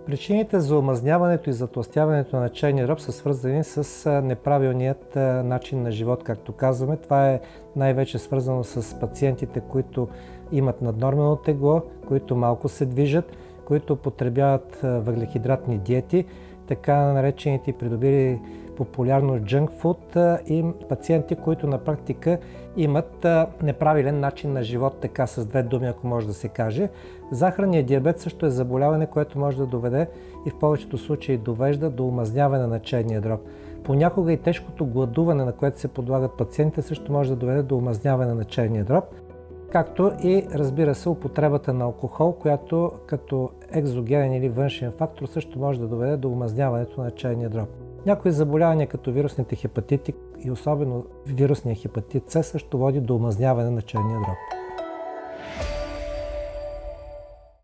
Причините за омазняването и затлъстяването на черния дроб са свързани с неправилният начин на живот, както казваме. Това е най-вече свързано с пациентите, които имат наднормено тегло, които малко се движат, които потребяват въглехидратни диети, така наречените придобили популярно junk food и пациенти, които на практика имат неправилен начин на живот, така с две думи, ако може да се каже. Захарният диабет също е заболяване, което може да доведе и в повечето случаи довежда до омазняване на черния дроб. Понякога и тежкото гладуване, на което се подлагат пациентите, също може да доведе до омазняване на черния дроб, както и, разбира се, употребата на алкохол, която като екзогенен или външен фактор също може да доведе до омазняването на черния дроб. Някои заболявания, като вирусните хепатити и особено вирусния хепатит С, също води до омазняване на черния дроб.